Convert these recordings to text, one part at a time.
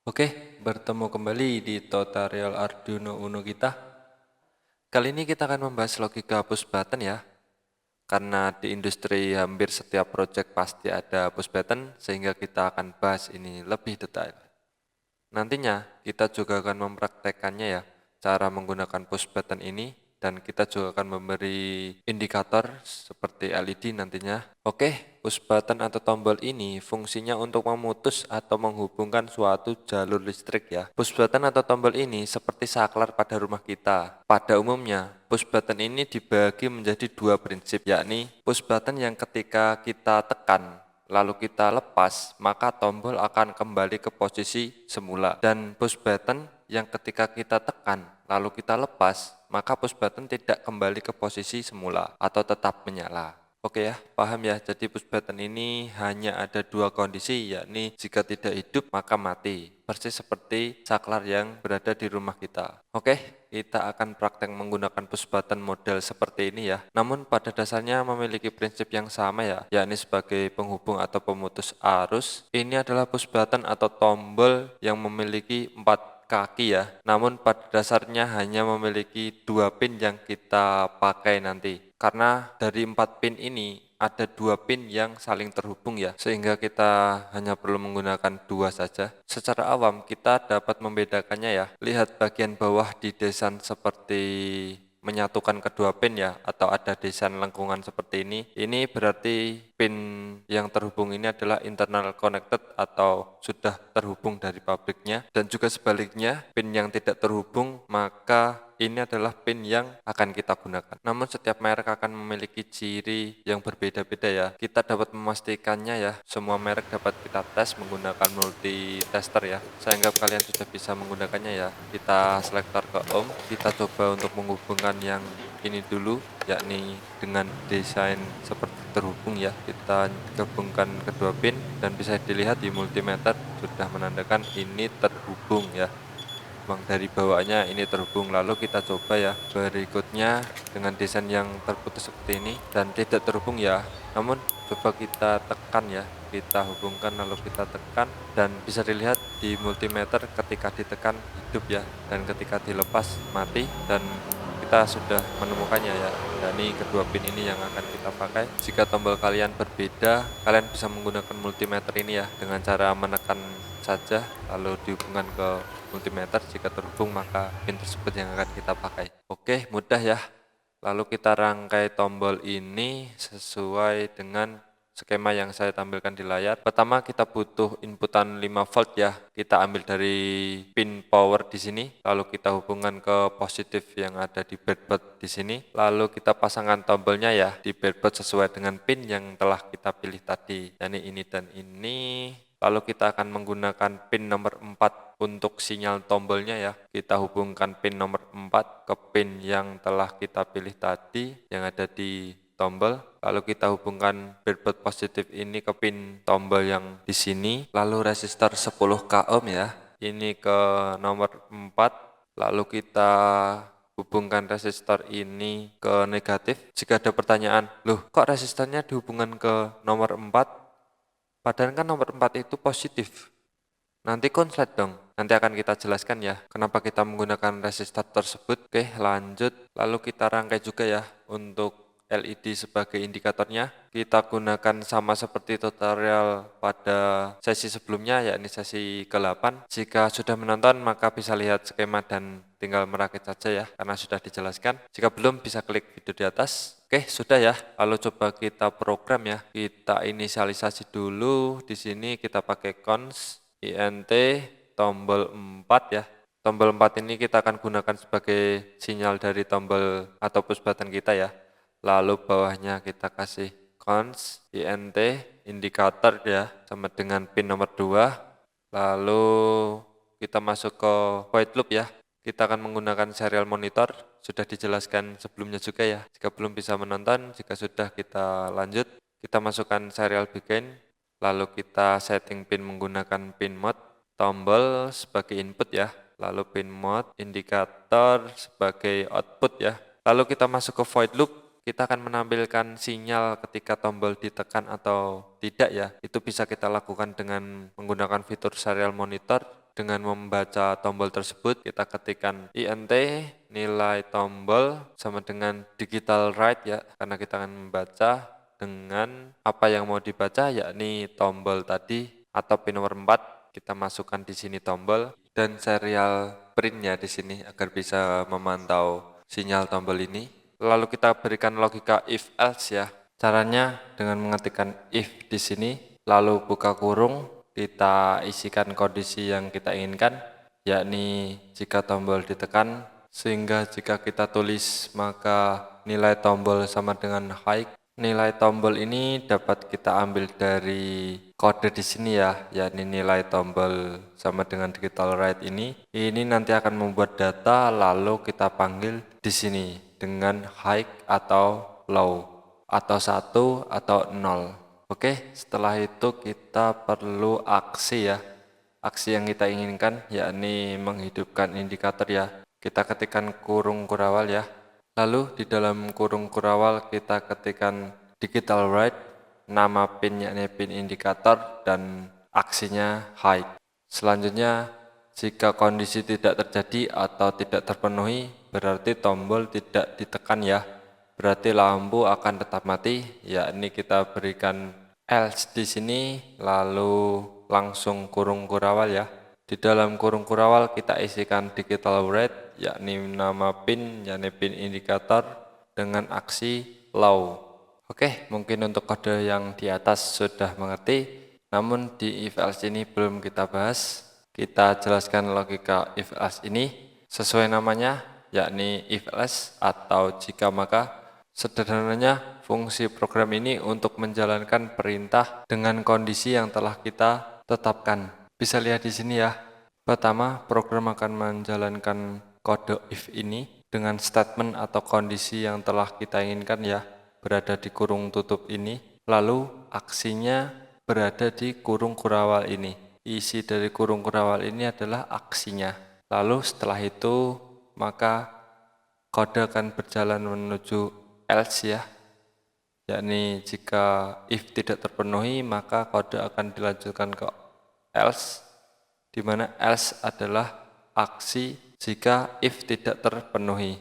Oke, bertemu kembali di tutorial Arduino Uno kita. Kali ini kita akan membahas logika push button ya. Karena di industri hampir setiap project pasti ada push button, sehingga kita akan bahas ini lebih detail. Nantinya kita juga akan mempraktekkannya ya, cara menggunakan push button ini, dan kita juga akan memberi indikator seperti LED nantinya. Oke, push button atau tombol ini fungsinya untuk memutus atau menghubungkan suatu jalur listrik ya. Push button atau tombol ini seperti saklar pada rumah kita. Pada umumnya, push button ini dibagi menjadi dua prinsip, yakni push button yang ketika kita tekan lalu kita lepas, maka tombol akan kembali ke posisi semula. Dan push button yang ketika kita tekan, lalu kita lepas, maka push button tidak kembali ke posisi semula atau tetap menyala. Oke ya, paham ya. Jadi push button ini hanya ada dua kondisi, yakni jika tidak hidup maka mati. Persis seperti saklar yang berada di rumah kita. Oke, kita akan praktek menggunakan push button model seperti ini ya. Namun pada dasarnya memiliki prinsip yang sama ya, yakni sebagai penghubung atau pemutus arus. Ini adalah push button atau tombol yang memiliki 4 kaki ya. Namun pada dasarnya hanya memiliki 2 pin yang kita pakai nanti. Karena dari 4 pin ini ada 2 pin yang saling terhubung ya, sehingga kita hanya perlu menggunakan 2 saja. Secara awam kita dapat membedakannya ya. Lihat bagian bawah di desain seperti menyatukan kedua pin ya, atau ada desain lengkungan seperti ini. Ini berarti pin yang terhubung ini adalah internal connected atau sudah terhubung dari pabriknya, dan juga sebaliknya pin yang tidak terhubung maka ini adalah pin yang akan kita gunakan. Namun setiap merek akan memiliki ciri yang berbeda-beda ya. Kita dapat memastikannya ya. Semua merek dapat kita tes menggunakan multi tester ya. Saya anggap kalian sudah bisa menggunakannya ya. Kita selektor ke ohm. Kita coba untuk menghubungkan yang ini dulu, yakni dengan desain seperti terhubung ya. Kita gabungkan kedua pin dan bisa dilihat di multimeter sudah menandakan ini terhubung ya. Memang dari bawahnya ini terhubung. Lalu kita coba ya berikutnya dengan desain yang terputus seperti ini dan tidak terhubung ya. Namun coba kita tekan ya, kita hubungkan lalu kita tekan, dan bisa dilihat di multimeter ketika ditekan hidup ya, dan ketika dilepas mati. Dan kita sudah menemukannya ya. Dan ini kedua pin ini yang akan kita pakai. Jika tombol kalian berbeda, kalian bisa menggunakan multimeter ini ya, dengan cara menekan saja lalu dihubungkan ke multimeter. Jika terhubung maka pin tersebut yang akan kita pakai. Oke, mudah ya. Lalu kita rangkai tombol ini sesuai dengan skema yang saya tampilkan di layar. Pertama kita butuh inputan 5 volt ya. Kita ambil dari pin power di sini, lalu kita hubungkan ke positif yang ada di breadboard di sini. Lalu kita pasangkan tombolnya ya di breadboard sesuai dengan pin yang telah kita pilih tadi, yakni ini dan ini. Lalu kita akan menggunakan pin nomor 4 untuk sinyal tombolnya ya. Kita hubungkan pin nomor 4 ke pin yang telah kita pilih tadi yang ada di tombol. Lalu kita hubungkan breadboard positif ini ke pin tombol yang di sini. Lalu resistor 10 ohm ya. Ini ke nomor 4. Lalu kita hubungkan resistor ini ke negatif. Jika ada pertanyaan, loh kok resistornya dihubungkan ke nomor 4? Padahal kan nomor 4 itu positif. Nanti konslet dong. Nanti akan kita jelaskan ya kenapa kita menggunakan resistor tersebut. Oke, lanjut. Lalu kita rangkai juga ya untuk LED sebagai indikatornya. Kita gunakan sama seperti tutorial pada sesi sebelumnya, yakni sesi ke-8. Jika sudah menonton maka bisa lihat skema dan tinggal merakit saja ya, karena sudah dijelaskan. Jika belum bisa klik video di atas. Oke, sudah ya. Lalu coba kita program ya. Kita inisialisasi dulu. Di sini kita pakai cons int tombol 4 ya. Tombol 4 ini kita akan gunakan sebagai sinyal dari tombol atau push button kita ya. Lalu bawahnya kita kasih cons int indikator ya, sama dengan pin nomor 2. Lalu kita masuk ke void loop ya. Kita akan menggunakan serial monitor, sudah dijelaskan sebelumnya juga ya. Jika belum bisa menonton, jika sudah kita lanjut. Kita masukkan serial begin, lalu kita setting pin menggunakan pin mode, tombol sebagai input ya, lalu pin mode, indikator sebagai output ya. Lalu kita masuk ke void loop, kita akan menampilkan sinyal ketika tombol ditekan atau tidak ya. Itu bisa kita lakukan dengan menggunakan fitur serial monitor dengan membaca tombol tersebut, kita ketikkan INT, nilai tombol sama dengan digital write ya, karena kita akan membaca dengan apa yang mau dibaca, yakni tombol tadi atau pin nomor 4, kita masukkan di sini tombol dan serial printnya di sini agar bisa memantau sinyal tombol ini. Lalu kita berikan logika if else ya. Caranya dengan mengetikkan if di sini, lalu buka kurung, kita isikan kondisi yang kita inginkan, yakni jika tombol ditekan, sehingga jika kita tulis maka nilai tombol sama dengan high. Nilai tombol ini dapat kita ambil dari kode di sini ya, yakni nilai tombol sama dengan digital write ini. Ini nanti akan membuat data lalu kita panggil di sini dengan high atau low, atau 1 atau 0. Oke, setelah itu kita perlu aksi ya. Aksi yang kita inginkan yakni menghidupkan indikator ya. Kita ketikkan kurung kurawal ya. Lalu di dalam kurung kurawal kita ketikkan digital write, nama pin yakni pin indikator dan aksinya high. Selanjutnya jika kondisi tidak terjadi atau tidak terpenuhi berarti tombol tidak ditekan ya. Berarti lampu akan tetap mati, yakni kita berikan else di sini lalu langsung kurung kurawal ya. Di dalam kurung kurawal kita isikan digital write, yakni nama pin, yakni pin indikator dengan aksi low. Oke, mungkin untuk kode yang di atas sudah mengerti, namun di if else ini belum kita bahas. Kita jelaskan logika if else ini sesuai namanya, yakni if else atau jika maka. Sederhananya, fungsi program ini untuk menjalankan perintah dengan kondisi yang telah kita tetapkan. Bisa lihat di sini ya. Pertama, program akan menjalankan kode if ini dengan statement atau kondisi yang telah kita inginkan ya, berada di kurung tutup ini. Lalu aksinya berada di kurung kurawal ini. Isi dari kurung kurawal ini adalah aksinya. Lalu setelah itu maka kode akan berjalan menuju else ya, yakni jika if tidak terpenuhi maka kode akan dilanjutkan ke else, di mana else adalah aksi jika if tidak terpenuhi.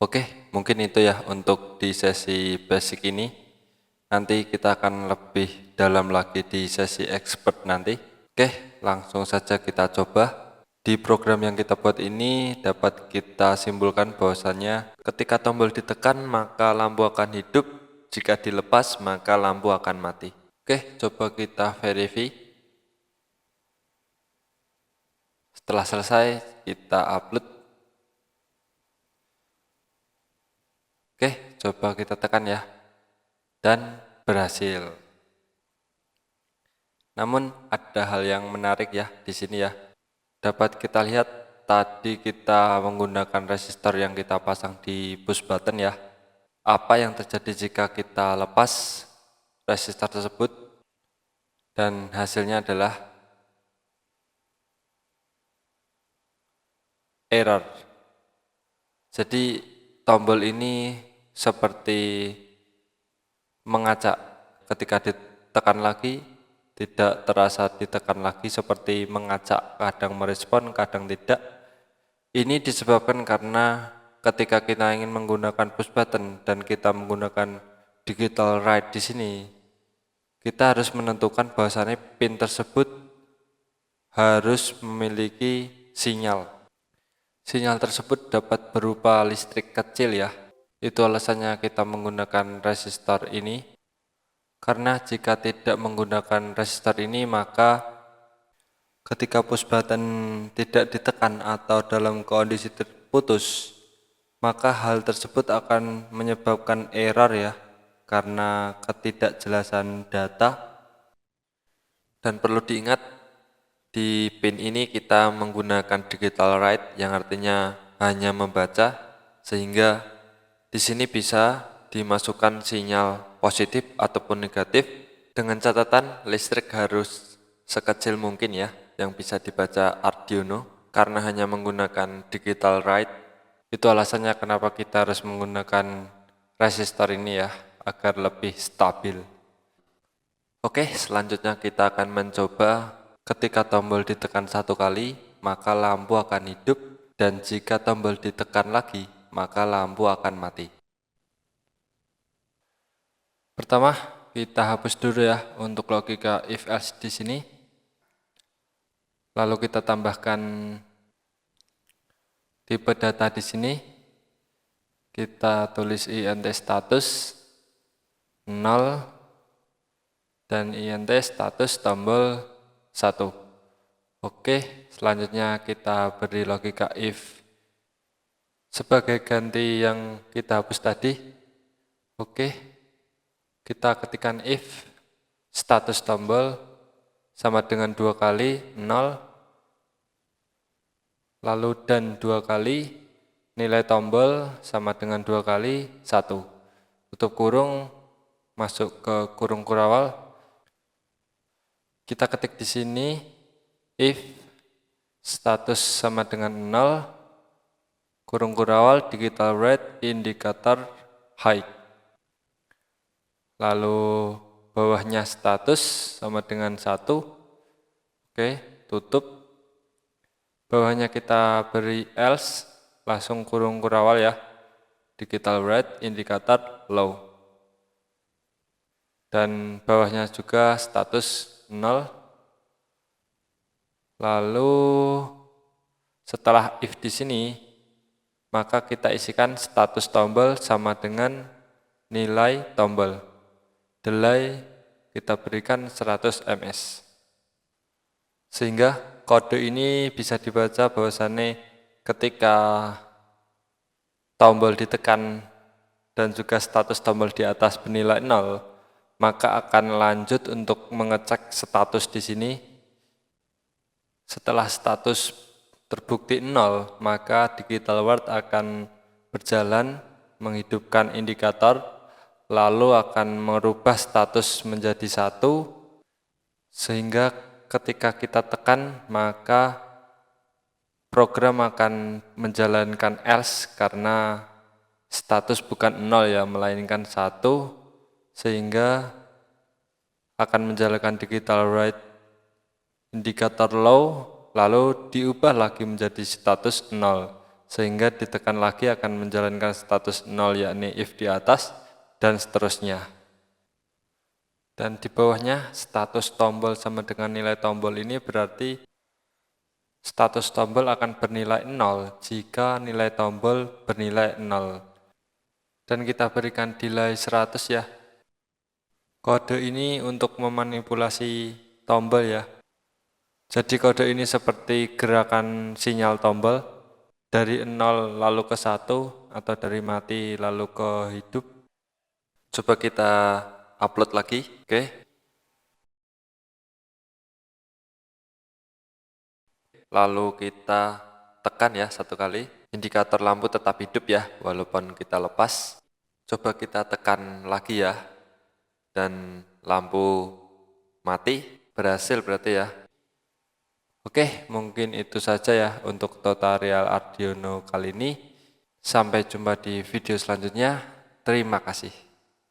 Oke, mungkin itu ya untuk di sesi basic ini. Nanti kita akan lebih dalam lagi di sesi expert nanti. Oke, langsung saja kita coba. Di program yang kita buat ini dapat kita simpulkan bahwasannya ketika tombol ditekan maka lampu akan hidup, jika dilepas maka lampu akan mati. Oke, coba kita verify. Setelah selesai kita upload. Oke, coba kita tekan ya. Dan berhasil. Namun ada hal yang menarik ya di sini ya. Dapat kita lihat tadi kita menggunakan resistor yang kita pasang di push button ya. Apa yang terjadi jika kita lepas resistor tersebut? Dan hasilnya adalah error. Jadi tombol ini seperti mengacak, ketika ditekan lagi tidak terasa ditekan lagi, seperti mengacak, kadang merespon kadang tidak. Ini disebabkan karena ketika kita ingin menggunakan push button dan kita menggunakan digital write di sini, kita harus menentukan bahwasannya pin tersebut harus memiliki sinyal. Sinyal tersebut dapat berupa listrik kecil ya. Itu alasannya kita menggunakan resistor ini. Karena jika tidak menggunakan resistor ini maka ketika push button tidak ditekan atau dalam kondisi terputus, maka hal tersebut akan menyebabkan error ya, karena ketidakjelasan data. Dan perlu diingat di pin ini kita menggunakan digital write yang artinya hanya membaca, sehingga di sini bisa dimasukkan sinyal positif ataupun negatif dengan catatan listrik harus sekecil mungkin ya yang bisa dibaca Arduino, karena hanya menggunakan digital write. Itu alasannya kenapa kita harus menggunakan resistor ini ya, agar lebih stabil. Oke, selanjutnya kita akan mencoba ketika tombol ditekan satu kali, maka lampu akan hidup, dan jika tombol ditekan lagi, maka lampu akan mati. Pertama, kita hapus dulu ya untuk logika if else di sini. Lalu kita tambahkan tipe data di sini. Kita tulis int status 0 dan int status tombol 1. Oke, selanjutnya kita beri logika if sebagai ganti yang kita hapus tadi. Oke, kita ketikkan if status tombol sama dengan 2 kali 0, lalu dan 2 kali nilai tombol sama dengan 2 kali 1. Tutup kurung, masuk ke kurung kurawal. Kita ketik di sini if status sama dengan 0, kurung kurawal digital rate indikator height. Lalu bawahnya status sama dengan 1. Oke, tutup. Bawahnya kita beri else, langsung kurung kurawal ya. Digital rate indikator low. Dan bawahnya juga status 0. Lalu setelah if di sini, maka kita isikan status tombol sama dengan nilai tombol. Delay kita berikan 100 ms. Sehingga kode ini bisa dibaca bahwasannya ketika tombol ditekan dan juga status tombol di atas bernilai 0, maka akan lanjut untuk mengecek status di sini. Setelah status terbukti 0, maka digital word akan berjalan menghidupkan indikator, lalu akan merubah status menjadi 1, sehingga ketika kita tekan, maka program akan menjalankan else karena status bukan 0 ya, melainkan 1, sehingga akan menjalankan digital write indikator low, lalu diubah lagi menjadi status 0, sehingga ditekan lagi akan menjalankan status 0 yakni if di atas, dan seterusnya. Dan di bawahnya status tombol sama dengan nilai tombol ini berarti status tombol akan bernilai 0 jika nilai tombol bernilai 0. Dan kita berikan delay 100 ya. Kode ini untuk memanipulasi tombol ya. Jadi kode ini seperti gerakan sinyal tombol dari 0 lalu ke 1 atau dari mati lalu ke hidup. Coba kita upload lagi, oke. Lalu kita tekan ya 1 kali. Indikator lampu tetap hidup ya, walaupun kita lepas. Coba kita tekan lagi ya. Dan lampu mati, berhasil berarti ya. Oke, mungkin itu saja ya untuk tutorial Arduino kali ini. Sampai jumpa di video selanjutnya. Terima kasih.